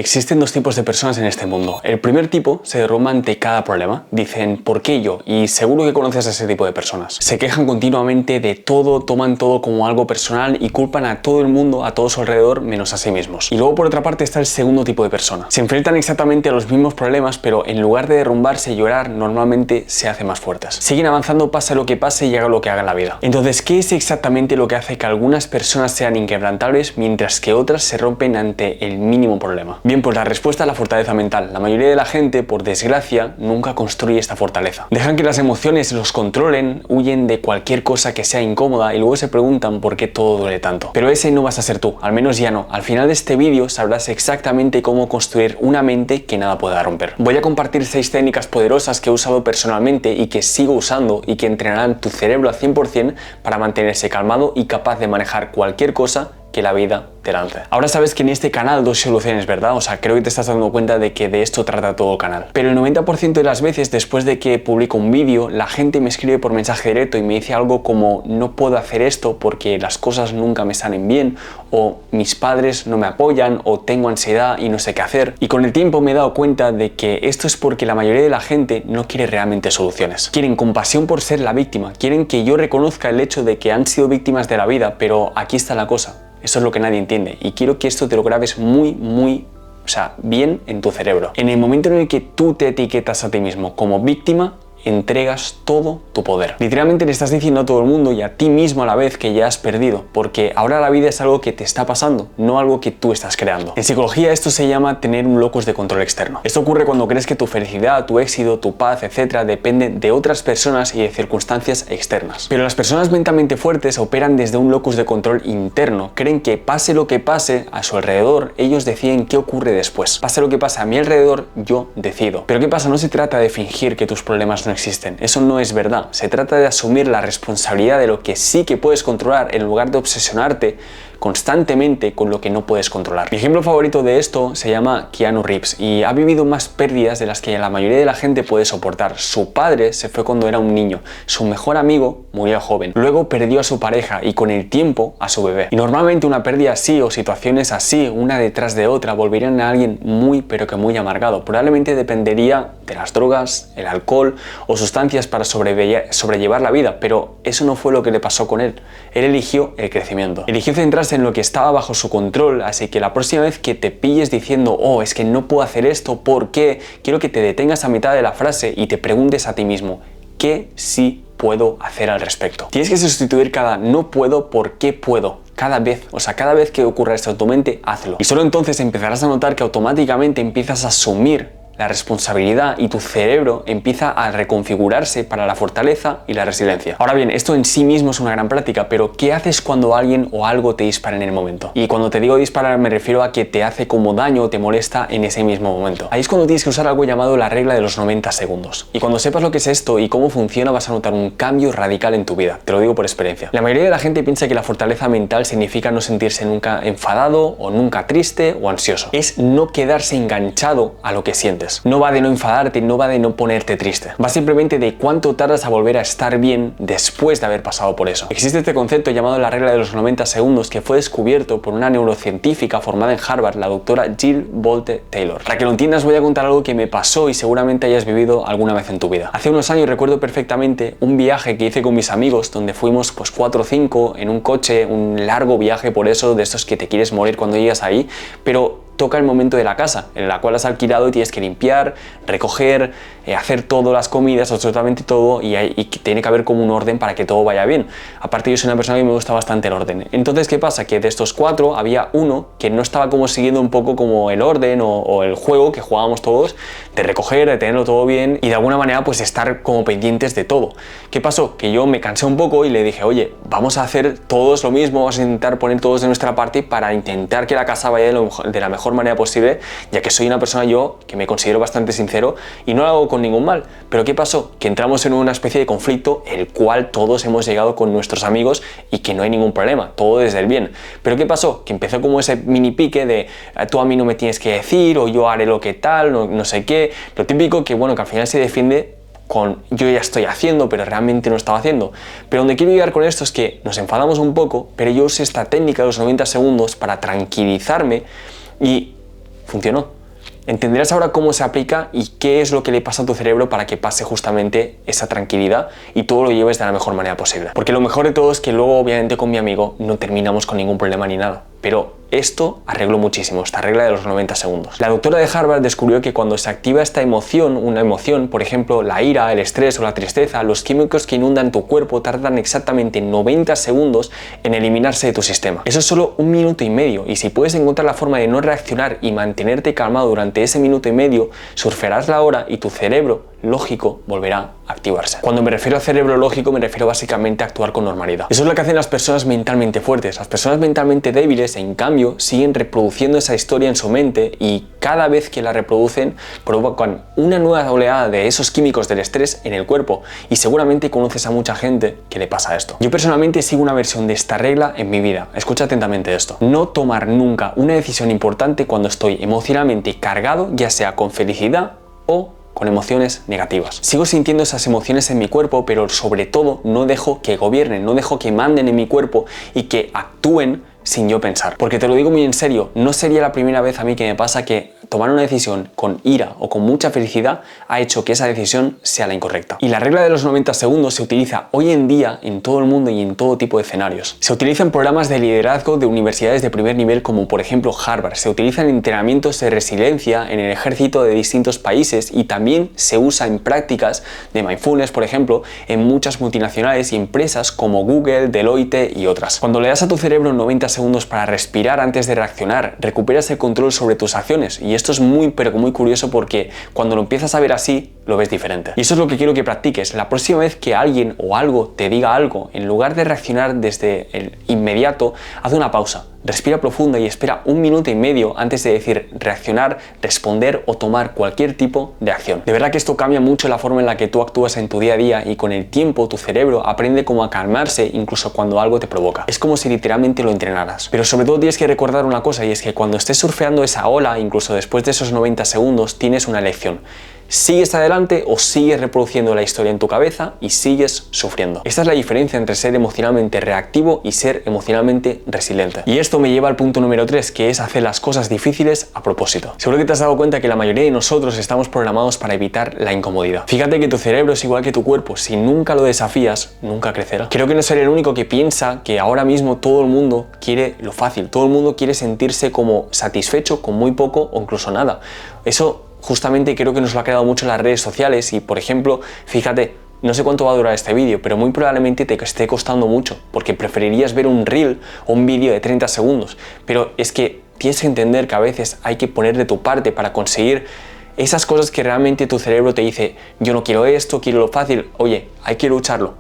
existen dos tipos de personas en este mundo. El primer tipo se derrumba ante cada problema. Dicen, ¿por qué yo? Y seguro que conoces a ese tipo de personas. Se quejan continuamente de todo, toman todo como algo personal y culpan a todo el mundo, a todo su alrededor, menos a sí mismos. Y luego por otra parte está el segundo tipo de persona. Se enfrentan exactamente a los mismos problemas, pero en lugar de derrumbarse y llorar, normalmente se hacen más fuertes. Siguen avanzando pase lo que pase y haga lo que haga en la vida. Entonces, ¿qué es exactamente lo que hace que algunas personas sean inquebrantables mientras que otras se rompen ante el mínimo problema? Bien, pues la respuesta es la fortaleza mental. La mayoría de la gente, por desgracia, nunca construye esta fortaleza. Dejan que las emociones los controlen, huyen de cualquier cosa que sea incómoda y luego se preguntan por qué todo duele tanto. Pero ese no vas a ser tú, al menos ya no. Al final de este vídeo sabrás exactamente cómo construir una mente que nada pueda romper. Voy a compartir 6 técnicas poderosas que he usado personalmente y que sigo usando y que entrenarán tu cerebro al 100% para mantenerse calmado y capaz de manejar cualquier cosa que la vida te lance. Ahora sabes que en este canal dos soluciones, ¿verdad? O sea, creo que te estás dando cuenta de que de esto trata todo el canal. Pero el 90% de las veces, después de que publico un vídeo, la gente me escribe por mensaje directo y me dice algo como no puedo hacer esto porque las cosas nunca me salen bien, o mis padres no me apoyan, o tengo ansiedad y no sé qué hacer. Y con el tiempo me he dado cuenta de que esto es porque la mayoría de la gente no quiere realmente soluciones. Quieren compasión por ser la víctima, quieren que yo reconozca el hecho de que han sido víctimas de la vida, pero aquí está la cosa. Eso es lo que nadie entiende y quiero que esto te lo grabes muy bien en tu cerebro. En el momento en el que tú te etiquetas a ti mismo como víctima, entregas todo tu poder. Literalmente le estás diciendo a todo el mundo y a ti mismo a la vez que ya has perdido, porque ahora la vida es algo que te está pasando, no algo que tú estás creando. En psicología esto se llama tener un locus de control externo. Esto ocurre cuando crees que tu felicidad, tu éxito, tu paz, etcétera, depende de otras personas y de circunstancias externas. Pero las personas mentalmente fuertes operan desde un locus de control interno. Creen que pase lo que pase a su alrededor, ellos deciden qué ocurre después. Pase lo que pase a mi alrededor, yo decido. Pero ¿qué pasa? No se trata de fingir que tus problemas no existen. Eso no es verdad. Se trata de asumir la responsabilidad de lo que sí que puedes controlar en lugar de obsesionarte constantemente con lo que no puedes controlar. Mi ejemplo favorito de esto se llama Keanu Reeves y ha vivido más pérdidas de las que la mayoría de la gente puede soportar. Su padre se fue cuando era un niño, su mejor amigo murió joven, luego perdió a su pareja y con el tiempo a su bebé. Y normalmente una pérdida así o situaciones así, una detrás de otra, volverían a alguien muy pero que muy amargado. Probablemente dependería de las drogas, el alcohol o sustancias para sobrellevar la vida, pero eso no fue lo que le pasó con él. Él eligió el crecimiento, eligió centrarse en lo que estaba bajo su control, así que la próxima vez que te pilles diciendo oh, es que no puedo hacer esto, ¿por qué? Quiero que te detengas a mitad de la frase y te preguntes a ti mismo, ¿qué sí puedo hacer al respecto? Tienes que sustituir cada no puedo por qué puedo. Cada vez que ocurra esto en tu mente, hazlo. Y solo entonces empezarás a notar que automáticamente empiezas a asumir la responsabilidad y tu cerebro empieza a reconfigurarse para la fortaleza y la resiliencia. Ahora bien, esto en sí mismo es una gran práctica, pero ¿qué haces cuando alguien o algo te dispara en el momento? Y cuando te digo disparar me refiero a que te hace como daño o te molesta en ese mismo momento. Ahí es cuando tienes que usar algo llamado la regla de los 90 segundos. Y cuando sepas lo que es esto y cómo funciona, vas a notar un cambio radical en tu vida. Te lo digo por experiencia. La mayoría de la gente piensa que la fortaleza mental significa no sentirse nunca enfadado o nunca triste o ansioso. Es no quedarse enganchado a lo que sientes. No va de no enfadarte, no va de no ponerte triste. Va simplemente de cuánto tardas a volver a estar bien después de haber pasado por eso. Existe este concepto llamado la regla de los 90 segundos que fue descubierto por una neurocientífica formada en Harvard, la doctora Jill Bolte Taylor. Para que lo entiendas voy a contar algo que me pasó y seguramente hayas vivido alguna vez en tu vida. Hace unos años recuerdo perfectamente un viaje que hice con mis amigos donde fuimos pues 4 o 5 en un coche, un largo viaje por eso, de estos que te quieres morir cuando llegas ahí, pero toca el momento de la casa, en la cual has alquilado y tienes que limpiar, recoger, hacer todas las comidas, absolutamente todo, y tiene que haber como un orden para que todo vaya bien. Aparte yo soy una persona que me gusta bastante el orden. Entonces, ¿qué pasa? Que de estos 4 había uno que no estaba como siguiendo un poco como el orden o el juego que jugábamos todos, de recoger, de tenerlo todo bien y de alguna manera pues estar como pendientes de todo. ¿Qué pasó? Que yo me cansé un poco y le dije, oye, vamos a hacer todos lo mismo, vamos a intentar poner todos de nuestra parte para intentar que la casa vaya de la mejor manera posible, ya que soy una persona yo que me considero bastante sincero y no lo hago con ningún mal. Pero ¿qué pasó? Que entramos en una especie de conflicto el cual todos hemos llegado con nuestros amigos y que no hay ningún problema, todo desde el bien. Pero ¿qué pasó? Que empezó como ese mini pique de tú a mí no me tienes que decir o yo haré lo que tal, no sé qué, lo típico que bueno, que al final se defiende con yo ya estoy haciendo, pero realmente no estaba haciendo. Pero donde quiero llegar con esto es que nos enfadamos un poco, pero yo usé esta técnica de los 90 segundos para tranquilizarme y funcionó. Entenderás ahora cómo se aplica y qué es lo que le pasa a tu cerebro para que pase justamente esa tranquilidad y todo lo lleves de la mejor manera posible. Porque lo mejor de todo es que luego, obviamente, con mi amigo no terminamos con ningún problema ni nada. Pero esto arregló muchísimo, esta regla de los 90 segundos. La doctora de Harvard descubrió que cuando se activa esta emoción, una emoción, por ejemplo, la ira, el estrés o la tristeza, los químicos que inundan tu cuerpo tardan exactamente 90 segundos en eliminarse de tu sistema. Eso es solo 1 minuto y medio, y si puedes encontrar la forma de no reaccionar y mantenerte calmado durante ese minuto y medio, surfearás la hora y tu cerebro lógico volverá a activarse. Cuando me refiero a cerebro lógico, me refiero básicamente a actuar con normalidad. Eso es lo que hacen las personas mentalmente fuertes. Las personas mentalmente débiles, en cambio, siguen reproduciendo esa historia en su mente y cada vez que la reproducen provocan una nueva oleada de esos químicos del estrés en el cuerpo, y seguramente conoces a mucha gente que le pasa esto. Yo personalmente sigo una versión de esta regla en mi vida. Escucha atentamente esto. No tomar nunca una decisión importante cuando estoy emocionalmente cargado, ya sea con felicidad o con emociones negativas. Sigo sintiendo esas emociones en mi cuerpo, pero sobre todo no dejo que gobiernen, no dejo que manden en mi cuerpo y que actúen sin yo pensar. Porque te lo digo muy en serio, no sería la primera vez a mí que me pasa que tomar una decisión con ira o con mucha felicidad ha hecho que esa decisión sea la incorrecta. Y la regla de los 90 segundos se utiliza hoy en día en todo el mundo y en todo tipo de escenarios. Se utiliza en programas de liderazgo de universidades de primer nivel como por ejemplo Harvard. Se utiliza en entrenamientos de resiliencia en el ejército de distintos países y también se usa en prácticas de mindfulness, por ejemplo, en muchas multinacionales y empresas como Google, Deloitte y otras. Cuando le das a tu cerebro 90 segundos para respirar antes de reaccionar, recuperas el control sobre tus acciones, y esto es muy pero muy curioso porque cuando lo empiezas a ver así, lo ves diferente. Y eso es lo que quiero que practiques. La próxima vez que alguien o algo te diga algo, en lugar de reaccionar desde el inmediato, haz una pausa. Respira profunda y espera 1 minuto y medio antes de decir reaccionar, responder o tomar cualquier tipo de acción. De verdad que esto cambia mucho la forma en la que tú actúas en tu día a día, y con el tiempo tu cerebro aprende cómo a calmarse incluso cuando algo te provoca. Es como si literalmente lo entrenaras. Pero sobre todo tienes que recordar una cosa, y es que cuando estés surfeando esa ola, incluso después de esos 90 segundos, tienes una elección. ¿Sigues adelante o sigues reproduciendo la historia en tu cabeza y sigues sufriendo? Esta es la diferencia entre ser emocionalmente reactivo y ser emocionalmente resiliente. Y esto me lleva al punto número 3, que es hacer las cosas difíciles a propósito. Seguro que te has dado cuenta que la mayoría de nosotros estamos programados para evitar la incomodidad. Fíjate que tu cerebro es igual que tu cuerpo. Si nunca lo desafías, nunca crecerá. Creo que no seré el único que piensa que ahora mismo todo el mundo quiere lo fácil. Todo el mundo quiere sentirse como satisfecho con muy poco o incluso nada. Eso justamente creo que nos lo ha quedado mucho en las redes sociales y, por ejemplo, fíjate, no sé cuánto va a durar este vídeo, pero muy probablemente te esté costando mucho, porque preferirías ver un reel o un vídeo de 30 segundos. Pero es que tienes que entender que a veces hay que poner de tu parte para conseguir esas cosas que realmente tu cerebro te dice, yo no quiero esto, quiero lo fácil. Oye, hay que lucharlo.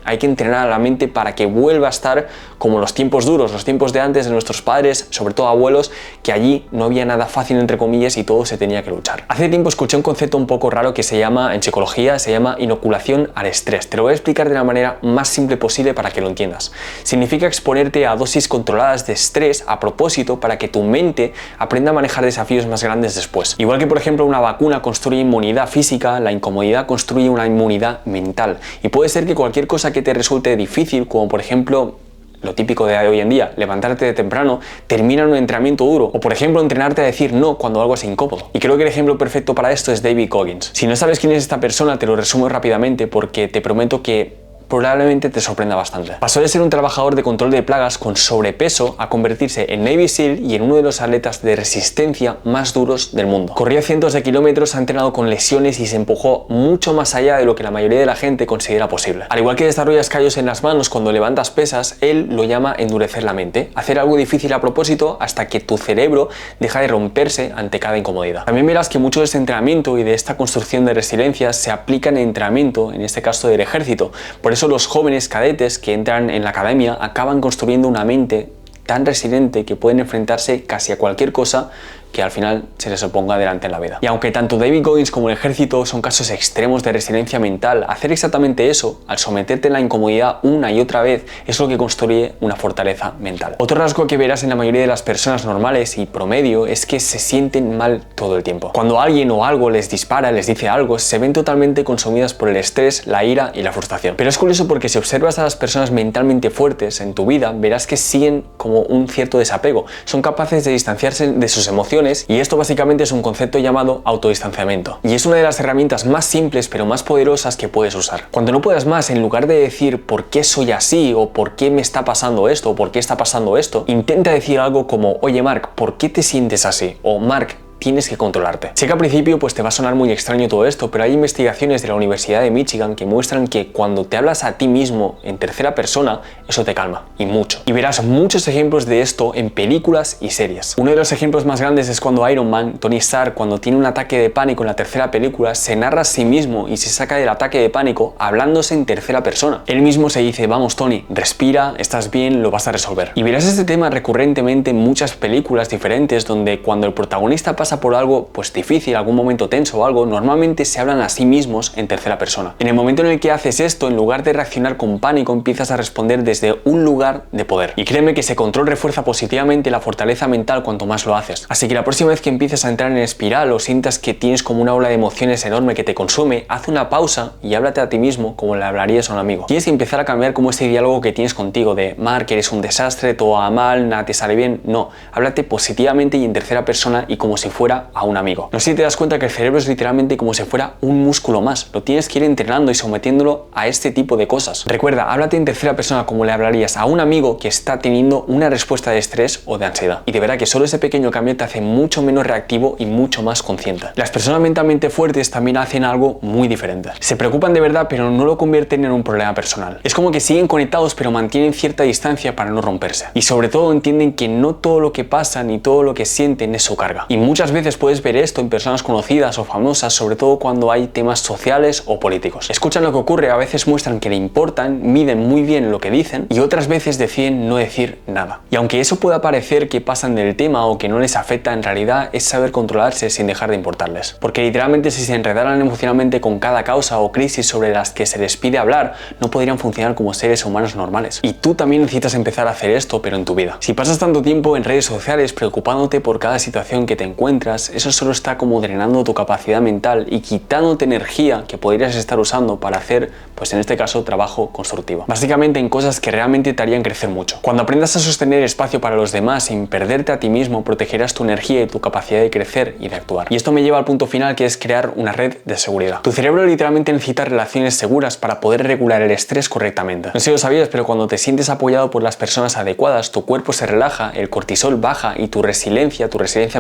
Hay que entrenar a la mente para que vuelva a estar como los tiempos duros, los tiempos de antes de nuestros padres, sobre todo abuelos, que allí no había nada fácil entre comillas y todo se tenía que luchar. Hace tiempo escuché un concepto un poco raro que se llama, en psicología, se llama inoculación al estrés. Te lo voy a explicar de la manera más simple posible para que lo entiendas. Significa exponerte a dosis controladas de estrés a propósito para que tu mente aprenda a manejar desafíos más grandes después. Igual que por ejemplo una vacuna construye inmunidad física, la incomodidad construye una inmunidad mental. Y puede ser que cualquier cosa que te resulte difícil, como por ejemplo lo típico de hoy en día, levantarte de temprano, termina en un entrenamiento duro, o por ejemplo entrenarte a decir no cuando algo es incómodo. Y creo que el ejemplo perfecto para esto es David Goggins. Si no sabes quién es esta persona, te lo resumo rápidamente porque te prometo que probablemente te sorprenda bastante. Pasó de ser un trabajador de control de plagas con sobrepeso a convertirse en Navy SEAL y en uno de los atletas de resistencia más duros del mundo. Corría cientos de kilómetros, ha entrenado con lesiones y se empujó mucho más allá de lo que la mayoría de la gente considera posible. Al igual que desarrollas callos en las manos cuando levantas pesas, él lo llama endurecer la mente, hacer algo difícil a propósito hasta que tu cerebro deja de romperse ante cada incomodidad. También verás que mucho de este entrenamiento y de esta construcción de resiliencia se aplica en entrenamiento, en este caso del ejército. Por eso los jóvenes cadetes que entran en la academia acaban construyendo una mente tan resiliente que pueden enfrentarse casi a cualquier cosa que al final se les oponga delante en la vida. Y aunque tanto David Goggins como el ejército son casos extremos de resiliencia mental, hacer exactamente eso, al someterte a la incomodidad una y otra vez, es lo que construye una fortaleza mental. Otro rasgo que verás en la mayoría de las personas normales y promedio es que se sienten mal todo el tiempo. Cuando alguien o algo les dispara, les dice algo, se ven totalmente consumidas por el estrés, la ira y la frustración. Pero es curioso porque si observas a las personas mentalmente fuertes en tu vida, verás que siguen como un cierto desapego. Son capaces de distanciarse de sus emociones emociones, y esto básicamente es un concepto llamado autodistanciamiento. Y es una de las herramientas más simples pero más poderosas que puedes usar. Cuando no puedas más, en lugar de decir ¿por qué soy así? O ¿por qué me está pasando esto? O ¿por qué está pasando esto? Intenta decir algo como oye Mark, ¿por qué te sientes así? O Mark, tienes que controlarte. Sé que al principio pues te va a sonar muy extraño todo esto, pero hay investigaciones de la Universidad de Michigan que muestran que cuando te hablas a ti mismo en tercera persona, eso te calma, y mucho. Y verás muchos ejemplos de esto en películas y series. Uno de los ejemplos más grandes es cuando Iron Man, Tony Stark, cuando tiene un ataque de pánico en la tercera película, se narra a sí mismo y se saca del ataque de pánico hablándose en tercera persona. Él mismo se dice, vamos Tony, respira, estás bien, lo vas a resolver. Y verás este tema recurrentemente en muchas películas diferentes donde cuando el protagonista pasa por algo pues difícil, algún momento tenso o algo, normalmente se hablan a sí mismos en tercera persona. En el momento en el que haces esto, en lugar de reaccionar con pánico, empiezas a responder desde un lugar de poder. Y créeme que ese control refuerza positivamente la fortaleza mental cuanto más lo haces. Así que la próxima vez que empieces a entrar en espiral o sientas que tienes como una ola de emociones enorme que te consume, haz una pausa y háblate a ti mismo como le hablarías a un amigo. Tienes que empezar a cambiar como este diálogo que tienes contigo de Mark, eres un desastre, todo va mal, nada te sale bien. No, háblate positivamente y en tercera persona y como si fuera a un amigo. No sé si te das cuenta que el cerebro es literalmente como si fuera un músculo más. Lo tienes que ir entrenando y sometiéndolo a este tipo de cosas. Recuerda, háblate en tercera persona como le hablarías a un amigo que está teniendo una respuesta de estrés o de ansiedad. Y de verdad que solo ese pequeño cambio te hace mucho menos reactivo y mucho más consciente. Las personas mentalmente fuertes también hacen algo muy diferente. Se preocupan de verdad, pero no lo convierten en un problema personal. Es como que siguen conectados, pero mantienen cierta distancia para no romperse. Y sobre todo entienden que no todo lo que pasa ni todo lo que sienten es su carga. Y muchas veces puedes ver esto en personas conocidas o famosas, sobre todo cuando hay temas sociales o políticos. Escuchan lo que ocurre, a veces muestran que le importan, miden muy bien lo que dicen y otras veces deciden no decir nada. Y aunque eso pueda parecer que pasan del tema o que no les afecta, en realidad es saber controlarse sin dejar de importarles. Porque literalmente si se enredaran emocionalmente con cada causa o crisis sobre las que se les pide hablar, no podrían funcionar como seres humanos normales. Y tú también necesitas empezar a hacer esto, pero en tu vida. Si pasas tanto tiempo en redes sociales preocupándote por cada situación que te encuentras, eso solo está como drenando tu capacidad mental y quitándote energía que podrías estar usando para hacer, pues en este caso, trabajo constructivo. Básicamente en cosas que realmente te harían crecer mucho. Cuando aprendas a sostener espacio para los demás sin perderte a ti mismo, protegerás tu energía y tu capacidad de crecer y de actuar. Y esto me lleva al punto final, que es crear una red de seguridad. Tu cerebro literalmente necesita relaciones seguras para poder regular el estrés correctamente. No sé si lo sabías, pero cuando te sientes apoyado por las personas adecuadas, tu cuerpo se relaja, el cortisol baja y tu resiliencia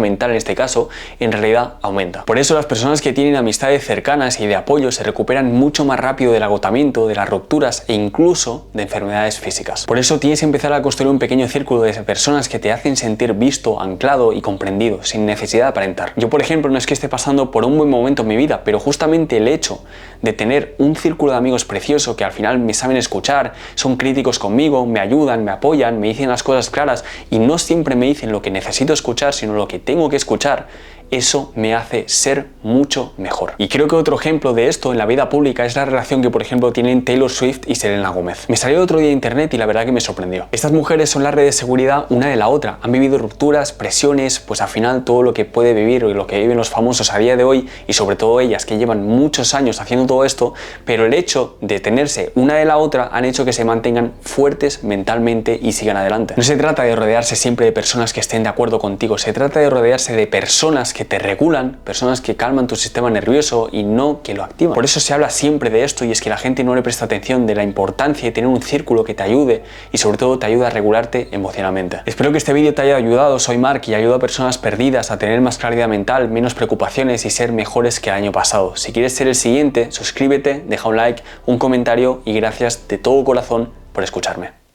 mental en este caso, en realidad aumenta. Por eso las personas que tienen amistades cercanas y de apoyo se recuperan mucho más rápido del agotamiento, de las rupturas e incluso de enfermedades físicas. Por eso tienes que empezar a construir un pequeño círculo de personas que te hacen sentir visto, anclado y comprendido, sin necesidad de aparentar. Yo, por ejemplo, no es que esté pasando por un buen momento en mi vida, pero justamente el hecho de tener un círculo de amigos precioso que al final me saben escuchar, son críticos conmigo, me ayudan, me apoyan, me dicen las cosas claras y no siempre me dicen lo que necesito escuchar, sino lo que tengo que escuchar, eso me hace ser mucho mejor. Y creo que otro ejemplo de esto en la vida pública es la relación que, por ejemplo, tienen Taylor Swift y Selena Gómez. Me salió otro día de internet y la verdad que me sorprendió. Estas mujeres son la red de seguridad una de la otra. Han vivido rupturas, presiones, pues al final todo lo que puede vivir y lo que viven los famosos a día de hoy, y sobre todo ellas que llevan muchos años haciendo todo esto, pero el hecho de tenerse una de la otra han hecho que se mantengan fuertes mentalmente y sigan adelante. No se trata de rodearse siempre de personas que estén de acuerdo contigo, se trata de rodearse de personas que te regulan, personas que calman tu sistema nervioso y no que lo activan. Por eso se habla siempre de esto, y es que la gente no le presta atención de la importancia de tener un círculo que te ayude y sobre todo te ayude a regularte emocionalmente. Espero que este vídeo te haya ayudado. Soy Mark y ayudo a personas perdidas a tener más claridad mental, menos preocupaciones y ser mejores que el año pasado. Si quieres ser el siguiente, suscríbete, deja un like, un comentario y gracias de todo corazón por escucharme.